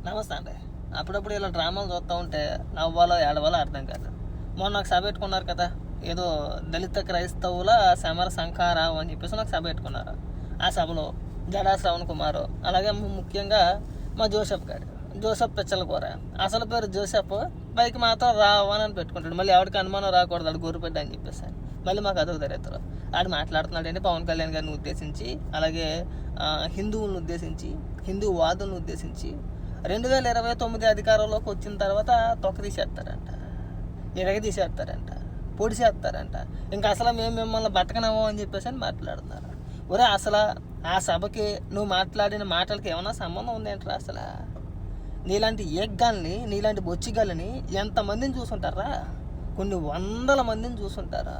నమస్తే అండి. అప్పుడప్పుడు ఇలా డ్రామాలు చూస్తూ ఉంటే నవ్వాలో ఏడవాలో అర్థం కాదు. మొన్న నాకు సభ పెట్టుకున్నారు కదా, ఏదో దళిత క్రైస్తవుల సమర సంఖారావు అని చెప్పేసి నాకు సభ పెట్టుకున్నారు. ఆ సభలో జడా శ్రవణ్ కుమారు, అలాగే ముఖ్యంగా మా జోసెఫ్ పిచ్చలకూర, అసలు పేరు జోసెఫ్, పైకి మాత్రం రావు అని పెట్టుకుంటాడు. మళ్ళీ ఎవరికి అనుమానం రాకూడదు ఆడు గోరుపెడ్డ అని చెప్పేసి మళ్ళీ మాకు అదొక దరిద్రం. ఆడు మాట్లాడుతున్నాడండి పవన్ కళ్యాణ్ గారిని ఉద్దేశించి, అలాగే హిందువులను ఉద్దేశించి, హిందూ వాదులను ఉద్దేశించి 2029 అధికారంలోకి వచ్చిన తర్వాత తొక్క తీసేస్తారంట, తీసేస్తారంట, పొడిసేస్తారంట. ఇంకా అసలు మేము మిమ్మల్ని బతకనము అని చెప్పేసి అని మాట్లాడుతున్నారు. ఒరే, అసలు ఆ సభకి నువ్వు మాట్లాడిన మాటలకి ఏమైనా సంబంధం ఉందేంట్రా? అసలు నీలాంటి ఏగ్గాల్ని, నీలాంటి బొచ్చిగాల్ని ఎంతమందిని చూసుంటారా? కొన్ని వందల మందిని చూసుంటారా?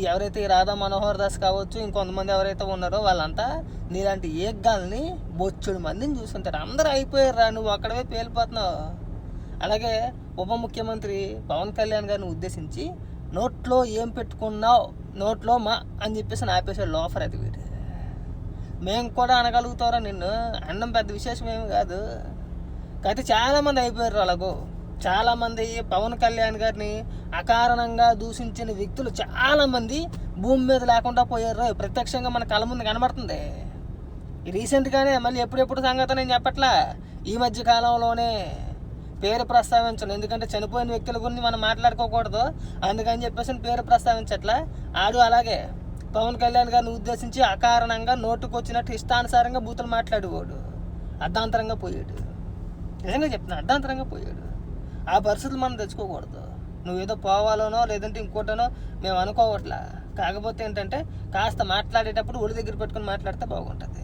ఎవరైతే ఈ రాధా మనోహర్ దాస్ కావచ్చు, ఇంకొంతమంది ఎవరైతే ఉన్నారో వాళ్ళంతా నీలాంటి ఏగ్గాల్ని బొచ్చుడు మందిని చూస్తుంటారు. అందరూ అయిపోయారా, నువ్వు అక్కడవే పేలిపోతున్నావు. అలాగే ఉప ముఖ్యమంత్రి పవన్ కళ్యాణ్ గారిని ఉద్దేశించి నోట్లో ఏం పెట్టుకున్నావు, నోట్లో మా అని చెప్పేసి ఆపేసాడు లోఫర్. అది వీడు మేము కూడా అనగలుగుతారా నిన్ను? అన్నం పెద్ద విశేషం ఏమి కాదు. అయితే చాలామంది అయిపోయారు. అలాగో చాలామంది పవన్ కళ్యాణ్ గారిని అకారణంగా దూషించిన వ్యక్తులు చాలామంది భూమి మీద లేకుండా పోయారు. ప్రత్యక్షంగా మన కళ్ళ ముందు కనబడుతుంది. రీసెంట్గానే మళ్ళీ ఎప్పుడెప్పుడు సంగతి నేను చెప్పట్లా, ఈ మధ్య కాలంలోనే పేరు ప్రస్తావించను, ఎందుకంటే చనిపోయిన వ్యక్తుల గురించి మనం మాట్లాడుకోకూడదు, అందుకని చెప్పేసి పేరు ప్రస్తావించట్లా. ఆడు అలాగే పవన్ కళ్యాణ్ గారిని ఉద్దేశించి అకారణంగా నోటుకొచ్చినట్టు ఇష్టానుసారంగా బూతులు మాట్లాడేవాడు. అర్ధాంతరంగా పోయాడు. నిజంగా చెప్తున్నా, అర్ధాంతరంగా పోయాడు. ఆ పరిస్థితులు మనం తెచ్చుకోకూడదు. నువ్వేదో పోవాలోనో లేదంటే ఇంకోటనో మేము అనుకోవట్లా. కాకపోతే ఏంటంటే కాస్త మాట్లాడేటప్పుడు ఒడి దగ్గర పెట్టుకుని మాట్లాడితే బాగుంటుంది.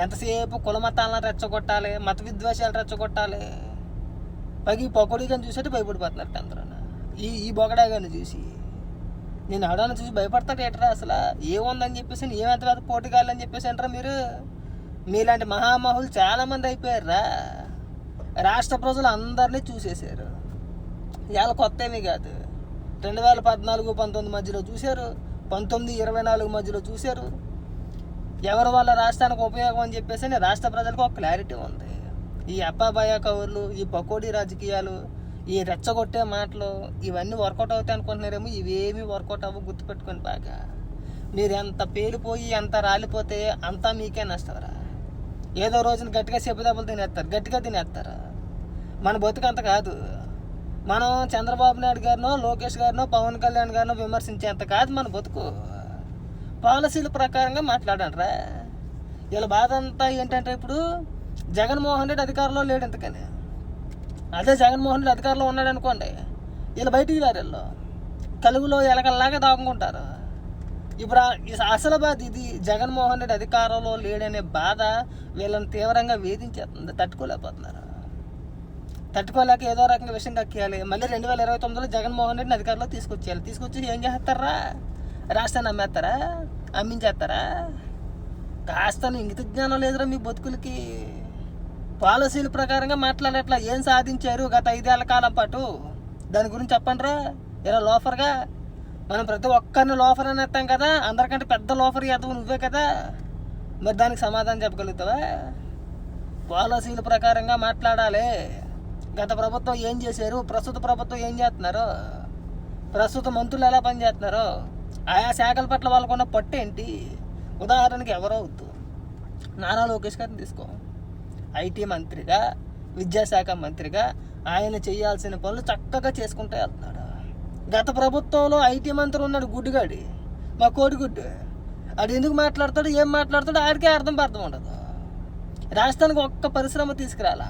ఎంతసేపు కుల మతాలను రెచ్చగొట్టాలి, మత విద్వేషాలు రెచ్చగొట్టాలి. పైకి పకోడీగాని చూసేట్టు భయపడిపోతున్నట్టు అందరూ. ఈ బొగడాగాని చూసి నేను ఆడాన్ని చూసి భయపడతాడు ఏట్రా? అసలు ఏముందని చెప్పేసి ఏమంత పెద్ద పోటీగాళ్ళని చెప్పేసి అంటారా మీరు? మీలాంటి మహామహులు చాలామంది అయిపోయారా. రాష్ట్ర ప్రజలు అందరినీ చూసేశారు. ఇవాళ కొత్త ఏమీ కాదు. 2014-19 మధ్యలో చూశారు, 19-24 మధ్యలో చూశారు. ఎవరి వల్ల రాష్ట్రానికి ఉపయోగం అని చెప్పేసి రాష్ట్ర ప్రజలకు ఒక క్లారిటీ ఉంది. ఈ అప్పాబాయ కవర్లు, ఈ పకోడీ రాజకీయాలు, ఈ రెచ్చగొట్టే మాటలు ఇవన్నీ వర్కౌట్ అవుతాయి అనుకుంటున్నారేమో. ఇవేమీ వర్కౌట్ అవ్వ, గుర్తుపెట్టుకొని బాగా. మీరు ఎంత పేలిపోయి ఎంత రాలిపోతే అంతా మీకే నష్టమరా. ఏదో రోజున గట్టిగా దెబ్బలు గట్టిగా తినేస్తారు. మన బతుకు అంత కాదు. మనం చంద్రబాబు నాయుడు గారినో, లోకేష్ గారినో, పవన్ కళ్యాణ్ గారినో విమర్శించేంత కాదు మన బతుకు. పాలసీల ప్రకారంగా మాట్లాడండిరా. వీళ్ళ బాధ అంతా ఏంటంటే ఇప్పుడు జగన్మోహన్ రెడ్డి అధికారంలో లేడు. ఎందుకని? అదే జగన్మోహన్ రెడ్డి అధికారంలో ఉన్నాడు అనుకోండి, వీళ్ళు బయటికి రారు, కలుగులో ఎలకల్లాగా దాక్కుంటారు. ఇప్పుడు అసలు బాధ ఇది. జగన్మోహన్ రెడ్డి అధికారంలో లేడనే బాధ వీళ్ళని తీవ్రంగా వేధించేస్తుంది. తట్టుకోలేక ఏదో రకంగా విషయం కక్కేయాలి. మళ్ళీ 2029లో జగన్మోహన్ రెడ్డిని అధికారంలో తీసుకొచ్చేయాలి. తీసుకొచ్చి ఏం చేస్తారా? రాష్ట్రాన్ని అమ్మేస్తారా? అమ్మించేస్తారా? కాస్త ఇంగిత జ్ఞానం లేదురా మీ బతుకులకి. పాలసీల ప్రకారంగా మాట్లాడట్లా. ఏం సాధించారు గత 5 ఏళ్ల కాలం పాటు? దాని గురించి చెప్పండిరా. ఇలా లోఫర్గా మనం ప్రతి ఒక్కరిని లోఫర్ అని ఎత్తాం కదా. అందరికంటే పెద్ద లోఫర్ ఎత్తవు నువ్వే కదా. మరి దానికి సమాధానం చెప్పగలుగుతావా? పాలసీల ప్రకారంగా మాట్లాడాలి. గత ప్రభుత్వం ఏం చేశారు, ప్రస్తుత ప్రభుత్వం ఏం చేస్తున్నారు, ప్రస్తుత మంత్రులు ఎలా పనిచేస్తున్నారు, ఆయా శాఖల పట్ల వాళ్ళకున్న పట్టు ఏంటి? ఉదాహరణకి ఎవరో వద్దు, నారా లోకేష్ గారిని తీసుకో. ఐటీ మంత్రిగా, విద్యాశాఖ మంత్రిగా ఆయన చేయాల్సిన పనులు చక్కగా చేసుకుంటూ వెళ్తున్నాడు. గత ప్రభుత్వంలో ఐటీ మంత్రి ఉన్నాడు గుడ్డుగాడి, మా కోడిగుడ్డు. అది ఎందుకు మాట్లాడతాడు, ఏం మాట్లాడతాడు ఆడికే అర్థం ఉండదు. రాష్ట్రానికి ఒక్క పరిశ్రమ తీసుకురాలా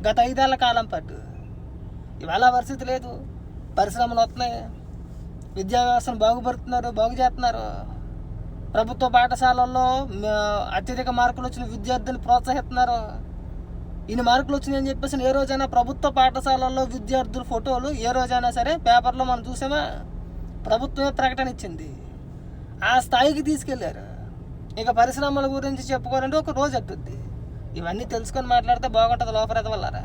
గత 5 ఏళ్ల కాలం పాటు. ఇవాళ పరిస్థితి లేదు. పరిశ్రమలు వస్తున్నాయి, విద్యా వ్యవస్థను బాగు చేస్తున్నారు. ప్రభుత్వ పాఠశాలల్లో అత్యధిక మార్కులు వచ్చిన విద్యార్థులను ప్రోత్సహిస్తున్నారు. ఇన్ని మార్కులు వచ్చినాయని చెప్పేసి ఏ రోజైనా ప్రభుత్వ పాఠశాలల్లో విద్యార్థుల ఫోటోలు ఏ రోజైనా సరే పేపర్లో మనం చూసామా? ప్రభుత్వమే ప్రకటన ఇచ్చింది. ఆ స్థాయికి తీసుకెళ్లారు. ఇక పరిశ్రమల గురించి చెప్పుకోవాలంటే ఒక రోజు అట్టుద్ది. ఇవన్నీ తెలుసుకొని మాట్లాడితే బాగుంటుంది లోపల వల్లరా.